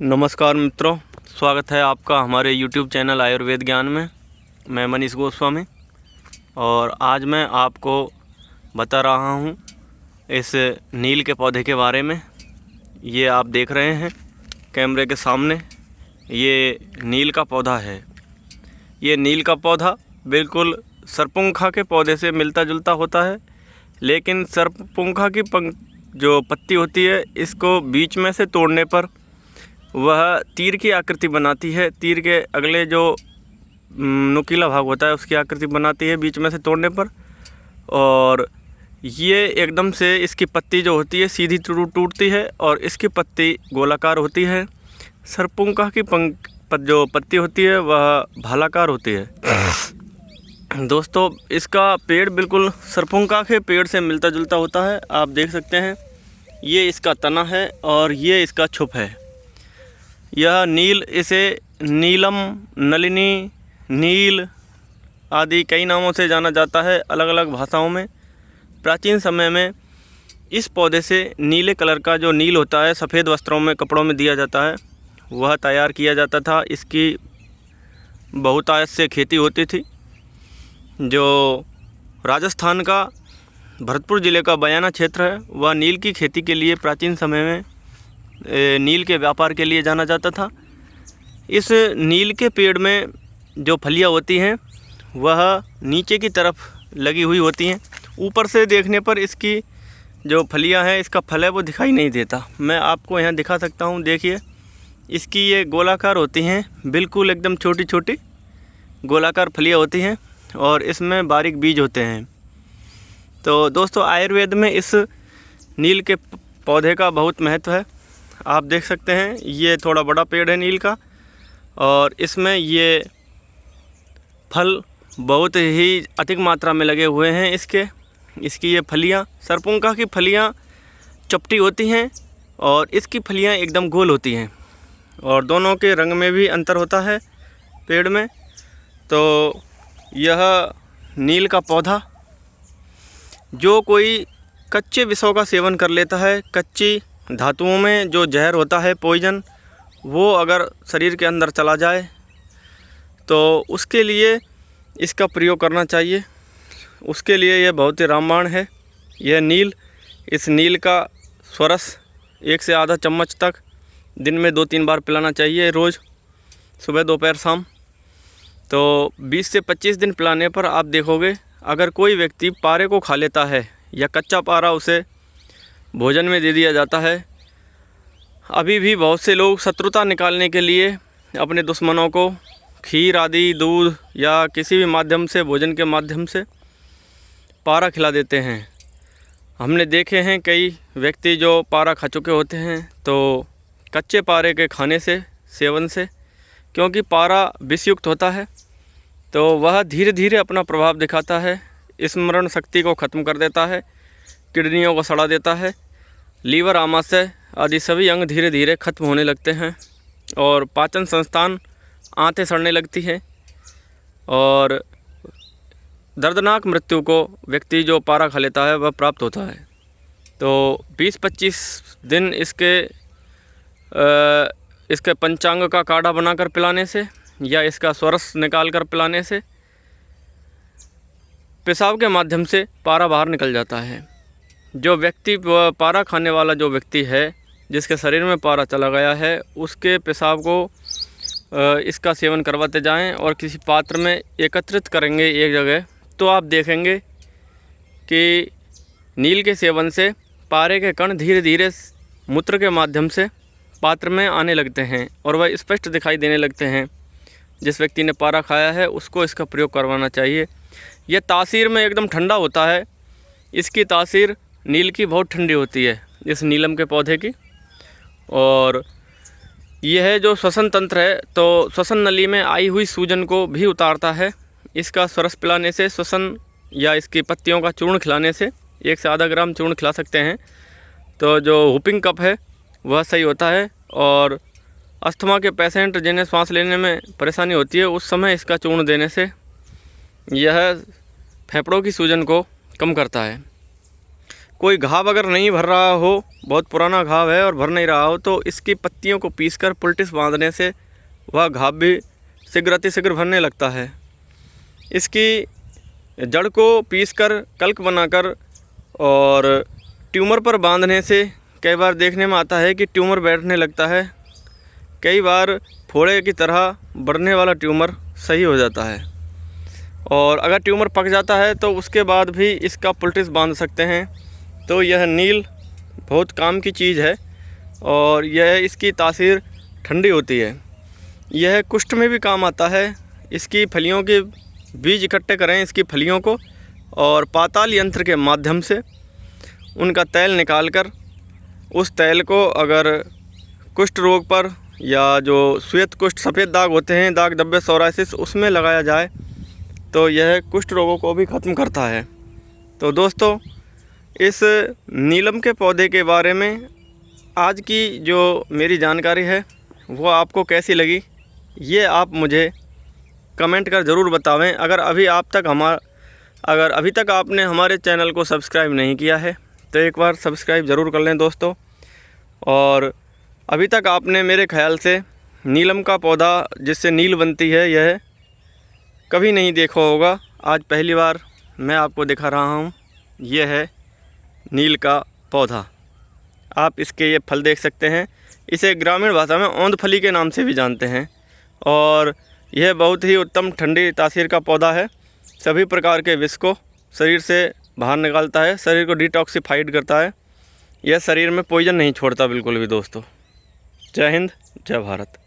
नमस्कार मित्रों, स्वागत है आपका हमारे YouTube चैनल आयुर्वेद ज्ञान में। मैं मनीष गोस्वामी और आज मैं आपको बता रहा हूँ इस नील के पौधे के बारे में। ये आप देख रहे हैं कैमरे के सामने, ये नील का पौधा है। ये नील का पौधा बिल्कुल सरपुंखा के पौधे से मिलता जुलता होता है, लेकिन सरपुंखा की जो पत्ती होती है, इसको बीच में से तोड़ने पर वह तीर की आकृति बनाती है। तीर के अगले जो नुकीला भाग होता है उसकी आकृति बनाती है बीच में से तोड़ने पर। और ये एकदम से इसकी पत्ती जो होती है सीधी टूटती है और इसकी पत्ती गोलाकार होती है। सरपुंखा की जो पत्ती होती है वह भालाकार होती है। दोस्तों, इसका पेड़ बिल्कुल सरपुंखा के पेड़ से मिलता जुलता होता है। आप देख सकते हैं, ये इसका तना है और ये इसका छुप है। यह नील, इसे नीलम, नलिनी, नील आदि कई नामों से जाना जाता है अलग अलग भाषाओं में। प्राचीन समय में इस पौधे से नीले कलर का जो नील होता है, सफ़ेद वस्त्रों में, कपड़ों में दिया जाता है, वह तैयार किया जाता था। इसकी बहुतायत से खेती होती थी। जो राजस्थान का भरतपुर ज़िले का बयाना क्षेत्र है, वह नील की खेती के लिए प्राचीन समय में नील के व्यापार के लिए जाना जाता था। इस नील के पेड़ में जो फलियां होती हैं वह नीचे की तरफ लगी हुई होती हैं। ऊपर से देखने पर इसकी जो फलियां हैं, इसका फल है वो दिखाई नहीं देता। मैं आपको यहाँ दिखा सकता हूँ, देखिए इसकी ये गोलाकार होती हैं, बिल्कुल एकदम छोटी छोटी गोलाकार फलियां होती हैं और इसमें बारीक बीज होते हैं। तो दोस्तों, आयुर्वेद में इस नील के पौधे का बहुत महत्व है। आप देख सकते हैं, ये थोड़ा बड़ा पेड़ है नील का और इसमें ये फल बहुत ही अधिक मात्रा में लगे हुए हैं। इसकी ये फलियां, सरपुंखा की फलियां चपटी होती हैं और इसकी फलियां एकदम गोल होती हैं और दोनों के रंग में भी अंतर होता है पेड़ में। तो यह नील का पौधा, जो कोई कच्चे विषों का सेवन कर लेता है, कच्ची धातुओं में जो जहर होता है, पॉइजन, वो अगर शरीर के अंदर चला जाए तो उसके लिए इसका प्रयोग करना चाहिए। उसके लिए यह बहुत ही रामबाण है। यह नील, इस नील का स्वरस 1 से आधा चम्मच तक दिन में 2-3 बार पिलाना चाहिए, रोज़ सुबह, दोपहर, शाम। तो 20 से 25 दिन पिलाने पर आप देखोगे, अगर कोई व्यक्ति पारे को खा लेता है या कच्चा पारा उसे भोजन में दे दिया जाता है। अभी भी बहुत से लोग शत्रुता निकालने के लिए अपने दुश्मनों को खीर आदि, दूध या किसी भी माध्यम से, भोजन के माध्यम से पारा खिला देते हैं। हमने देखे हैं कई व्यक्ति जो पारा खा चुके होते हैं, तो कच्चे पारे के खाने से, सेवन से, क्योंकि पारा विषयुक्त होता है, तो वह धीरे धीरे अपना प्रभाव दिखाता है। स्मरण शक्ति को ख़त्म कर देता है, किडनियों को सड़ा देता है, लीवर, आमाशय आदि सभी अंग धीरे धीरे खत्म होने लगते हैं और पाचन संस्थान, आंतें सड़ने लगती हैं और दर्दनाक मृत्यु को व्यक्ति जो पारा खा लेता है वह प्राप्त होता है। तो 20-25 दिन इसके पंचांग का काढ़ा बनाकर पिलाने से या इसका स्वरस निकाल कर पिलाने से पेशाब के माध्यम से पारा बाहर निकल जाता है। जो व्यक्ति पारा खाने वाला जो व्यक्ति है, जिसके शरीर में पारा चला गया है, उसके पेशाब को इसका सेवन करवाते जाएं और किसी पात्र में एकत्रित करेंगे एक जगह, तो आप देखेंगे कि नील के सेवन से पारे के कण धीरे धीरे मूत्र के माध्यम से पात्र में आने लगते हैं और वह स्पष्ट दिखाई देने लगते हैं। जिस व्यक्ति ने पारा खाया है उसको इसका प्रयोग करवाना चाहिए। यह तासीर में एकदम ठंडा होता है। इसकी तासीर नील की बहुत ठंडी होती है, इस नीलम के पौधे की। और यह है जो श्वसन तंत्र है, तो श्वसन नली में आई हुई सूजन को भी उतारता है। इसका स्वरस पिलाने से, श्वसन या इसकी पत्तियों का चूर्ण खिलाने से, 1 से आधा ग्राम चूर्ण खिला सकते हैं, तो जो हुपिंग कफ है वह सही होता है। और अस्थमा के पेशेंट जिन्हें सांस लेने में परेशानी होती है, उस समय इसका चूर्ण देने से यह फेफड़ों की सूजन को कम करता है। कोई घाव अगर नहीं भर रहा हो, बहुत पुराना घाव है और भर नहीं रहा हो, तो इसकी पत्तियों को पीसकर पुलटिस बांधने से वह घाव भी शीघ्र अतिशीघ्र भरने लगता है। इसकी जड़ को पीसकर कल्क बनाकर और ट्यूमर पर बांधने से कई बार देखने में आता है कि ट्यूमर बैठने लगता है। कई बार फोड़े की तरह बढ़ने वाला ट्यूमर सही हो जाता है। और अगर ट्यूमर पक जाता है तो उसके बाद भी इसका पुलटिस बांध सकते हैं। तो यह नील बहुत काम की चीज़ है और यह इसकी तासीर ठंडी होती है। यह कुष्ठ में भी काम आता है। इसकी फलियों के बीज इकट्ठे करें, इसकी फलियों को, और पाताल यंत्र के माध्यम से उनका तैल निकालकर उस तैल को अगर कुष्ठ रोग पर या जो श्वेत कुष्ठ सफ़ेद दाग होते हैं, दाग धब्बे सोराइसिस, उसमें लगाया जाए तो यह कुष्ठ रोगों को भी ख़त्म करता है। तो दोस्तों, इस नीलम के पौधे के बारे में आज की जो मेरी जानकारी है वो आपको कैसी लगी, ये आप मुझे कमेंट कर ज़रूर बतावें। अगर अभी तक आपने हमारे चैनल को सब्सक्राइब नहीं किया है तो एक बार सब्सक्राइब ज़रूर कर लें दोस्तों। और अभी तक आपने मेरे ख्याल से नीलम का पौधा जिससे नील बनती है यह कभी नहीं देखा होगा। आज पहली बार मैं आपको दिखा रहा हूँ। यह है नील का पौधा। आप इसके ये फल देख सकते हैं। इसे ग्रामीण भाषा में औंधफली के नाम से भी जानते हैं और यह बहुत ही उत्तम ठंडी तासीर का पौधा है। सभी प्रकार के विष को शरीर से बाहर निकालता है, शरीर को डिटॉक्सिफाइड करता है। यह शरीर में पॉइजन नहीं छोड़ता बिल्कुल भी दोस्तों। जय हिंद, जय भारत।